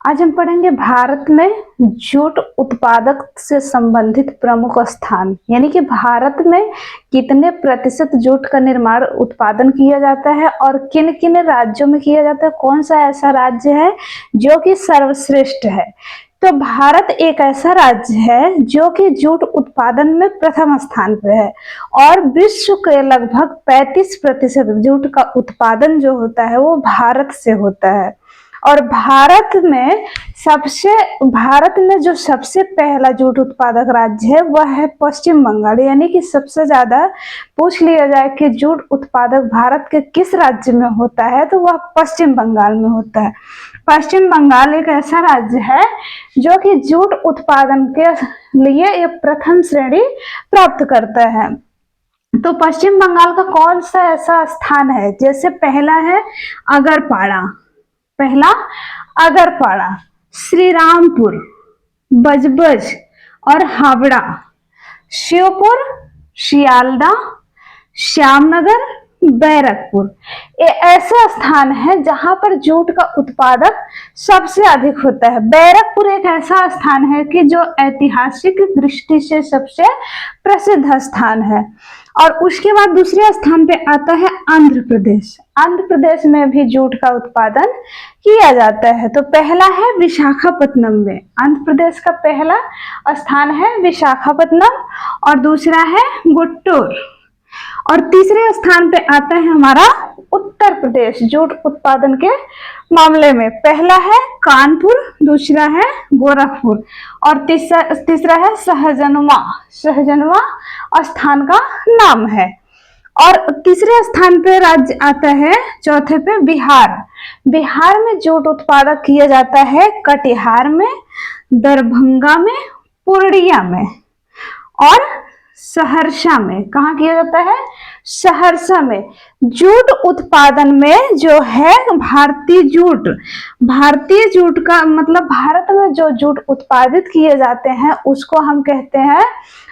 आज हम पढ़ेंगे भारत में जूट उत्पादक से संबंधित प्रमुख स्थान, यानी कि भारत में कितने प्रतिशत जूट का निर्माण उत्पादन किया जाता है और किन किन राज्यों में किया जाता है, कौन सा ऐसा राज्य है जो कि सर्वश्रेष्ठ है। तो भारत एक ऐसा राज्य है जो कि जूट उत्पादन में प्रथम स्थान पे है और विश्व के लगभग 35% जूट का उत्पादन जो होता है वो भारत से होता है। और भारत में जो सबसे पहला जूट उत्पादक राज्य है वह है पश्चिम बंगाल, यानी कि सबसे ज्यादा पूछ लिया जाए कि जूट उत्पादक भारत के किस राज्य में होता है तो वह पश्चिम बंगाल में होता है। पश्चिम बंगाल एक ऐसा राज्य है जो कि जूट उत्पादन के लिए एक प्रथम श्रेणी प्राप्त करता है। तो पश्चिम बंगाल का कौन सा ऐसा स्थान है, जैसे अगरपाड़ा, श्रीरामपुर, बजबज और हावड़ा, श्योपुर, शियालदा, श्यामनगर, बैरकपुर, ये ऐसे स्थान है जहां पर जूट का उत्पादक सबसे अधिक होता है। बैरकपुर एक ऐसा स्थान है कि जो ऐतिहासिक दृष्टि से सबसे प्रसिद्ध स्थान है। और उसके बाद दूसरे स्थान पे आता है आंध्र प्रदेश। आंध्र प्रदेश में भी जूट का उत्पादन किया जाता है। तो पहला है विशाखापत्तनम में, आंध्र प्रदेश का पहला स्थान है विशाखापत्तनम और दूसरा है गुंटूर और तीसरे स्थान पे आता है हमारा उत्तर प्रदेश जूट उत्पादन के मामले में। पहला है कानपुर, दूसरा है गोरखपुर और तीसरा है सहजनवा स्थान का नाम है। और तीसरे स्थान पे राज्य आता है, चौथे पे बिहार में जूट उत्पादक किया जाता है कटिहार में, दरभंगा में, पूर्णिया में और सहरसा में। कहाँ किया जाता है? सहरसा में। जूट उत्पादन में जो है भारतीय जूट का मतलब भारत में जो जूट उत्पादित किए जाते हैं उसको हम कहते हैं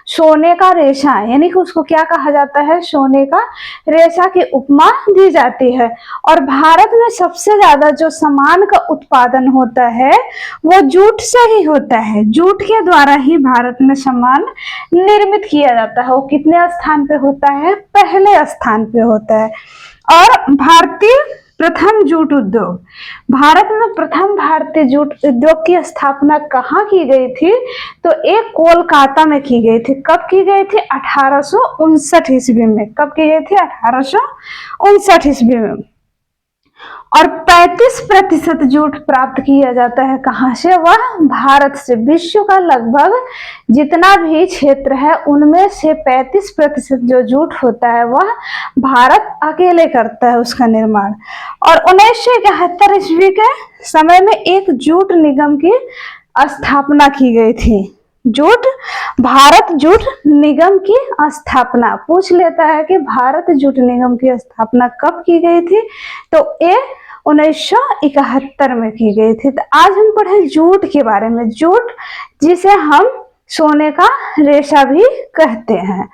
सोने का रेशा, यानी कि उसको क्या कहा जाता है? सोने का रेशा की उपमा दी जाती है। और भारत में सबसे ज्यादा जो सामान का उत्पादन होता है वो जूट से ही होता है। जूट के द्वारा ही भारत में सामान निर्मित किया जाता है। वो कितने स्थान पे होता है? पहले स्थान पे होता है। और प्रथम जूट उद्योग, भारत में प्रथम भारतीय जूट उद्योग की स्थापना कहाँ की गई थी? तो एक कोलकाता में की गई थी। कब की गई थी? 1859 ईस्वी में। कब की गई थी? 1859 ईस्वी में। और 35% जूट प्राप्त किया जाता है कहाँ से? वह भारत से। विश्व का लगभग जितना भी क्षेत्र है उनमें से 35% जो जूट होता है वह भारत अकेले करता है उसका निर्माण। और 1971 ईस्वी के समय में एक जूट निगम की स्थापना की गई थी। भारत जूट निगम की स्थापना पूछ लेता है कि भारत जूट निगम की स्थापना कब की गई थी? तो ये 1971 में की गई थी। तो आज हम पढ़े जूट के बारे में, जूट जिसे हम सोने का रेशा भी कहते हैं।